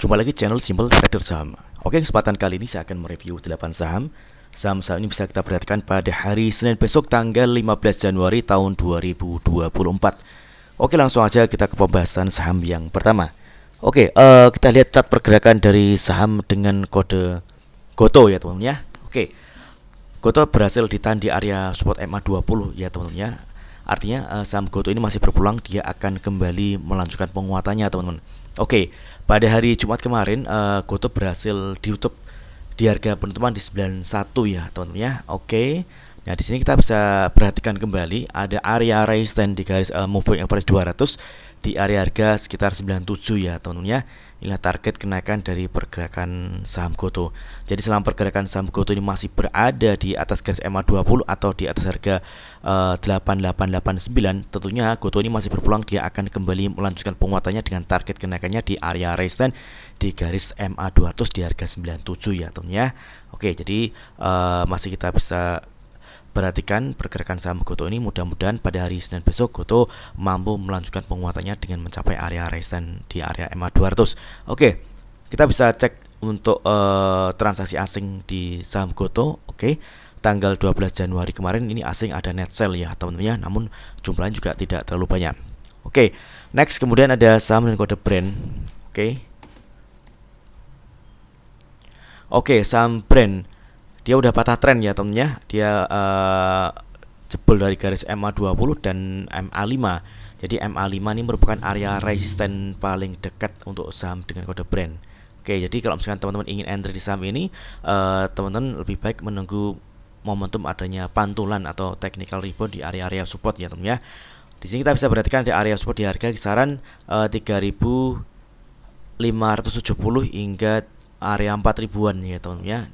Jumpa lagi channel Simple Trader Saham. Oke, kesempatan kali ini saya akan mereview 8 saham. Saham-saham ini bisa kita perhatikan pada hari Senin besok tanggal 15 Januari tahun 2024. Oke, langsung aja kita ke pembahasan saham yang pertama. Oke, kita lihat chart pergerakan dari saham dengan kode GOTO ya teman-teman ya. Oke, GOTO berhasil ditahan di area support MA20 ya teman-teman ya. Artinya saham GOTO ini masih berpeluang dia akan kembali melanjutkan penguatannya teman-teman. Oke, pada hari Jumat kemarin GOTO berhasil ditutup di harga penutupan di 91 ya teman-teman ya. Oke. Nah, di sini kita bisa perhatikan kembali ada area resistance di garis moving average 200 di area harga sekitar 97 ya teman-teman ya. Inilah target kenaikan dari pergerakan saham GOTO. Jadi selama pergerakan saham GOTO ini masih berada di atas garis MA20 atau di atas harga 8889, tentunya GOTO ini masih berpeluang dia akan kembali melanjutkan penguatannya dengan target kenaikannya di area resistance di garis MA200 di harga 97 ya teman ya. Oke, jadi masih kita bisa perhatikan pergerakan saham GOTO ini. Mudah-mudahan pada hari Senin besok GOTO mampu melanjutkan penguatannya dengan mencapai area resistance di area MA200. Oke, kita bisa cek untuk transaksi asing di saham GOTO. Oke, tanggal 12 Januari kemarin ini asing ada net sell ya teman-teman ya, namun jumlahnya juga tidak terlalu banyak. Oke, next kemudian ada saham dengan kode brand. Oke, saham brand dia udah patah tren ya temennya. Dia jebol dari garis MA20 dan MA5. Jadi MA5 ini merupakan area resisten paling dekat untuk saham dengan kode brand. Oke, jadi kalau misalkan teman-teman ingin entry di saham ini, teman-teman lebih baik menunggu momentum adanya pantulan atau technical rebound di area-area support ya teman ya. Di sini kita bisa perhatikan di area support di harga kisaran 3.570 hingga area 4.000-an ya teman-teman ya.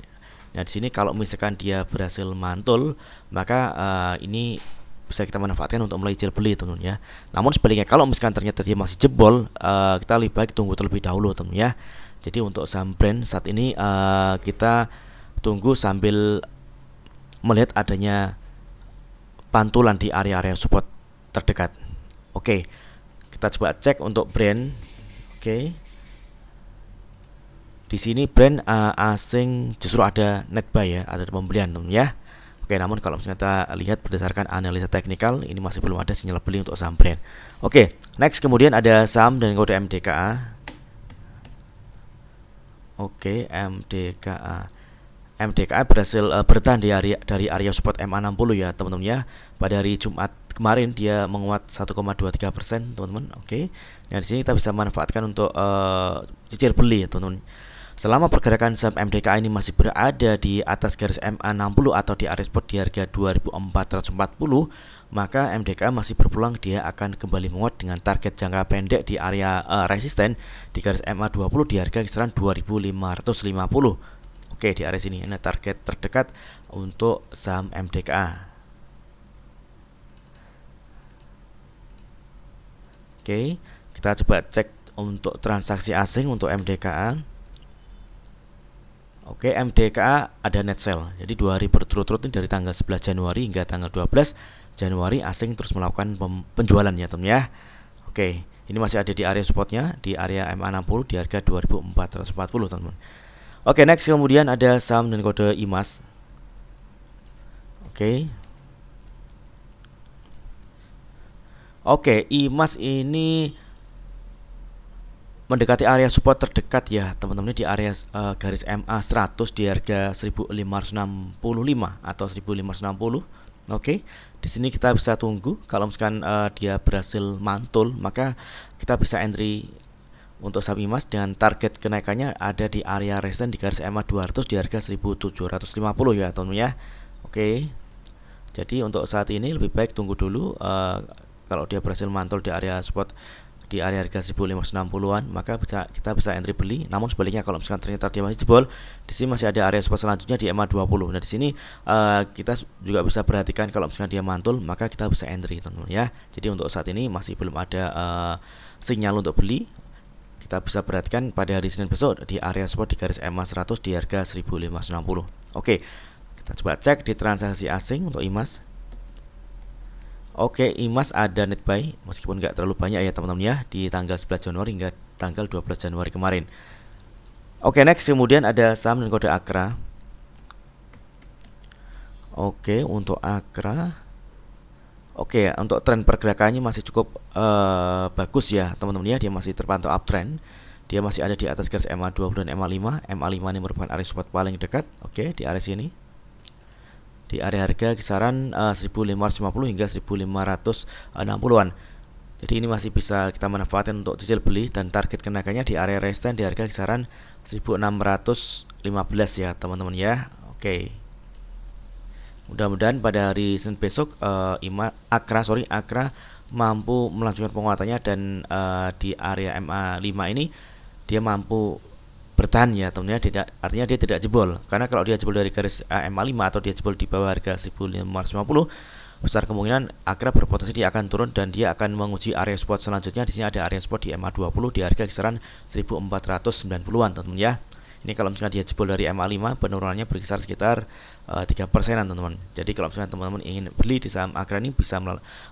Nah, di sini kalau misalkan dia berhasil mantul, maka ini bisa kita manfaatkan untuk mulai jual beli teman-teman ya. Namun sebaliknya kalau misalkan ternyata dia masih jebol, kita lebih baik tunggu terlebih dahulu teman-teman ya. Jadi untuk saham brand saat ini kita tunggu sambil melihat adanya pantulan di area-area support terdekat. Oke, kita coba cek untuk brand. Oke. Di sini brand asing justru ada net buy ya, ada pembelian teman ya. Oke, namun kalau misalnya kita lihat berdasarkan analisa teknikal, ini masih belum ada sinyal beli untuk saham brand. Oke, next kemudian ada saham dengan kode MDKA. Oke, MDKA. MDKA berhasil bertahan dari area support MA60 ya teman-teman ya. Pada hari Jumat kemarin dia menguat 1,23% teman-teman. Oke. Nah, di sini kita bisa manfaatkan untuk cicil beli ya teman-teman. Selama pergerakan saham MDKA ini masih berada di atas garis MA60 atau di area support di harga 2440, maka MDKA masih berpeluang dia akan kembali menguat dengan target jangka pendek di area resisten di garis MA20 di harga kisaran 2550. Oke, di area sini ini target terdekat untuk saham MDKA. Oke, kita coba cek untuk transaksi asing untuk MDKA. Oke, MDKA ada net sell. Jadi 2 hari berturut-turut dari tanggal 11 Januari hingga tanggal 12 Januari asing terus melakukan penjualan ya teman ya. Oke, ini masih ada di area supportnya di area MA60 di harga 2440 teman-teman. Oke, next kemudian ada saham dengan kode IMAS. Oke, IMAS ini mendekati area support terdekat ya teman-teman di area garis MA100 di harga 1565 atau 1560. Oke, di sini kita bisa tunggu kalau misalkan dia berhasil mantul, maka kita bisa entry untuk saham IMAS dengan target kenaikannya ada di area resistance di garis MA200 di harga 1750 ya teman-teman ya. Oke. Jadi untuk saat ini lebih baik tunggu dulu, kalau dia berhasil mantul di area support di area harga 1560-an, maka kita bisa entry beli. Namun sebaliknya kalau misalkan ternyata dia masih jebol, di sini masih ada area support selanjutnya di MA20. Nah, di sini kita juga bisa perhatikan kalau misalkan dia mantul, maka kita bisa entry teman-teman ya. Jadi untuk saat ini masih belum ada sinyal untuk beli. Kita bisa perhatikan pada hari Senin besok di area support di garis MA100 di harga 1560. Oke, kita coba cek di transaksi asing untuk IMAS. Oke, IMAS ada net buy meskipun nggak terlalu banyak ya teman-teman ya di tanggal 11 Januari hingga tanggal 12 Januari kemarin. Oke, next kemudian ada saham dan kode AKRA. Oke, untuk AKRA. Oke, untuk tren pergerakannya masih cukup bagus ya teman-teman ya, dia masih terpantau uptrend. Dia masih ada di atas garis MA20 dan MA5. MA5 ini merupakan area support paling dekat. Oke, di area sini. Di area harga kisaran 1550 hingga 1560-an. Jadi ini masih bisa kita manfaatkan untuk cicil beli, dan target kenaikannya di area resistance di harga kisaran 1615 ya teman-teman ya. Oke. Mudah-mudahan pada hari Senin besok AKRA mampu melanjutkan penguatannya, dan di area MA5 ini dia mampu bertahan ya teman-teman ya. Artinya dia tidak jebol, karena kalau dia jebol dari garis MA5 atau dia jebol di bawah harga 1550, besar kemungkinan AKRA berpotensi dia akan turun dan dia akan menguji area support selanjutnya. Di sini ada area support di MA20 di harga kisaran 1490-an teman-teman ya. Ini kalau misalnya dia jebol dari MA5, penurunannya berkisar sekitar 3%-an teman-teman. Jadi kalau misalnya teman-teman ingin beli di saham AKRA ini, bisa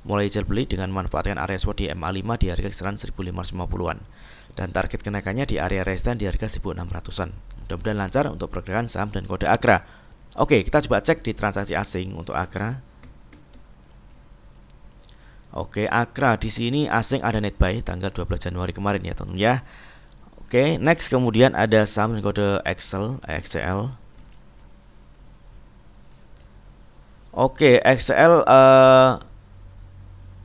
mulai jual beli dengan memanfaatkan area support di MA5 di harga kisaran 1550-an. Dan target kenaikannya di area resistance di harga 1600-an. Mudah-mudahan lancar untuk pergerakan saham dan kode AKRA. Oke, kita coba cek di transaksi asing untuk AKRA. Oke, AKRA di sini asing ada net buy tanggal 12 Januari kemarin ya teman-teman ya. Oke, next kemudian ada saham dengan kode XCL. Oke, XCL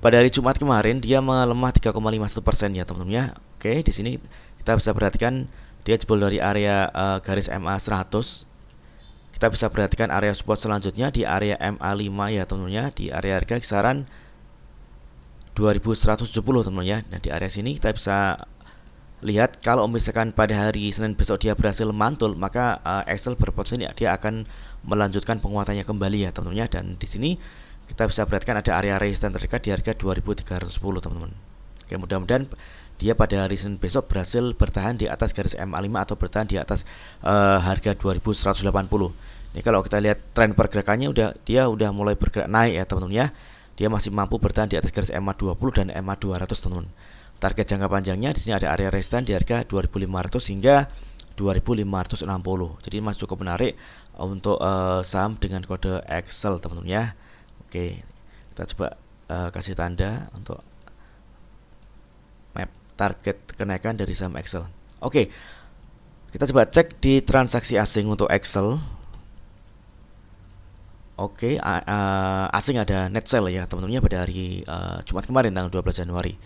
pada hari Jumat kemarin dia melemah 3,51% ya teman-teman ya. Oke, di sini kita bisa perhatikan dia jebol dari area garis MA 100. Kita bisa perhatikan area support selanjutnya di area MA5 ya teman-teman ya, di area harga kisaran 2170 teman-teman ya. Nah, di area sini kita bisa lihat kalau misalkan pada hari Senin besok dia berhasil mantul, maka Excel berpotensi dia akan melanjutkan penguatannya kembali ya teman-teman ya. Dan di sini kita bisa perhatikan ada area resistance terdekat di harga 2310 teman-teman. Oke, mudah-mudahan dia pada hari Senin besok berhasil bertahan di atas garis MA5 atau bertahan di atas harga 2180. Ini kalau kita lihat tren pergerakannya dia udah mulai bergerak naik ya teman-teman ya. Dia masih mampu bertahan di atas garis MA20 dan MA200 teman-teman. Target jangka panjangnya di sini ada area resistance di harga 2500 hingga 2560. Jadi masih cukup menarik untuk saham dengan kode Excel teman-teman ya. Oke, kita coba kasih tanda untuk map target kenaikan dari saham Excel. Oke, kita coba cek di transaksi asing untuk Excel. Oke, asing ada net sell ya teman-teman pada hari Jumat kemarin tanggal 12 Januari.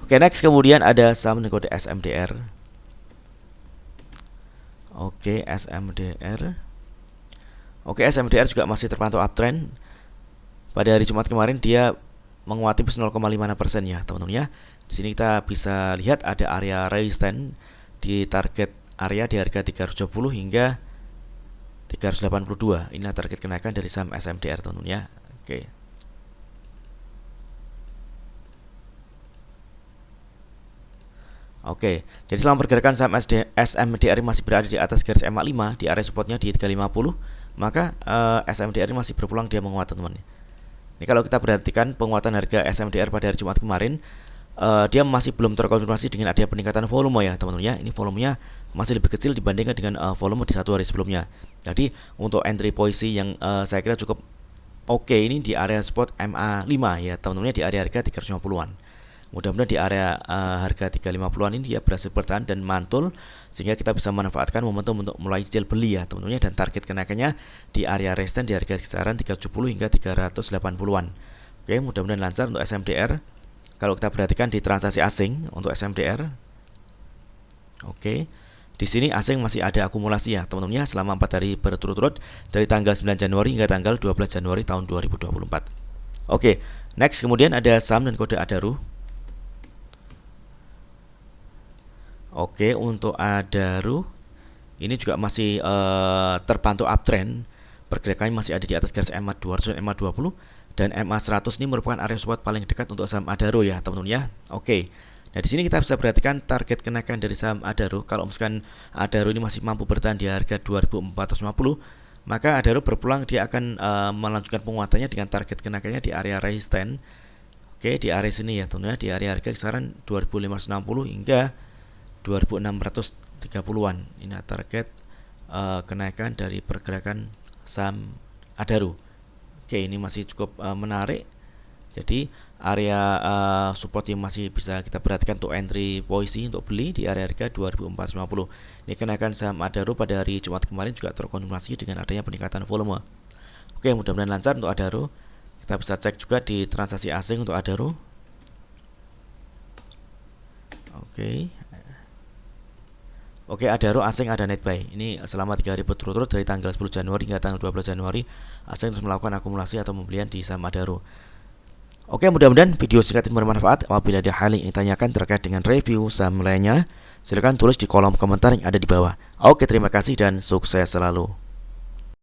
Oke, next kemudian ada saham dengan kode SMDR. Oke, SMDR. Oke, SMDR juga masih terpantau uptrend. Pada hari Jumat kemarin dia menguati 0,56% ya teman-teman ya. Di sini kita bisa lihat ada area resistance di target area di harga 370 hingga 382. Inilah target kenaikan dari saham SMDR teman-teman ya. Oke. Oke, jadi selama pergerakan saham SMDR masih berada di atas garis MA5 di area supportnya di 350, maka SMDR masih berpeluang dia menguat teman-teman. Ini kalau kita perhatikan penguatan harga SMDR pada hari Jumat kemarin, dia masih belum terkonfirmasi dengan adanya peningkatan volume ya teman-teman ya. Ini volumenya masih lebih kecil dibandingkan dengan volume di satu hari sebelumnya. Jadi untuk entry posisi yang saya kira cukup oke ini di area support MA5 ya teman-teman ya, di area harga 350-an. Mudah-mudahan di area harga 350-an ini dia berhasil bertahan dan mantul, sehingga kita bisa memanfaatkan momentum untuk mulai cicil beli ya teman-teman ya. Dan target kenaikannya di area resistance di harga kisaran 370 hingga 380-an. Oke, mudah-mudahan lancar untuk SMDR. Kalau kita perhatikan di transaksi asing untuk SMDR, oke, di sini asing masih ada akumulasi ya teman-teman ya, selama 4 hari berturut-turut dari tanggal 9 Januari hingga tanggal 12 Januari tahun 2024. Oke, next kemudian ada saham dan kode Adaro. Oke, untuk Adaro ini juga masih terpantau uptrend. Pergerakannya masih ada di atas garis MA200 dan MA20, dan MA100 ini merupakan area support paling dekat untuk saham Adaro ya teman-teman ya. Oke. Nah, di sini kita bisa perhatikan target kenaikan dari saham Adaro. Kalau misalkan Adaro ini masih mampu bertahan di harga 2450, maka Adaro berpeluang dia akan melanjutkan penguatannya dengan target kenaikannya di area resistance. Oke, di area sini ya teman-teman ya, di area harga kisaran 2560 hingga 2630-an. Ini target kenaikan dari pergerakan saham Adaro. Oke, ini masih cukup menarik. Jadi area support yang masih bisa kita perhatikan untuk entry posisi untuk beli di area harga 2450. Ini kenaikan saham Adaro pada hari Jumat kemarin juga terkonfirmasi dengan adanya peningkatan volume. Oke, mudah-mudahan lancar untuk Adaro. Kita bisa cek juga di transaksi asing untuk Adaro. Oke, Adaro asing ada net buy. Ini selama 3 hari berturut-turut dari tanggal 10 Januari hingga tanggal 12 Januari asing terus melakukan akumulasi atau pembelian di saham Adaro. Oke, mudah-mudahan video singkat ini bermanfaat. Apabila ada hal yang ingin tanyakan terkait dengan review saham lainnya, silakan tulis di kolom komentar yang ada di bawah. Oke, terima kasih dan sukses selalu.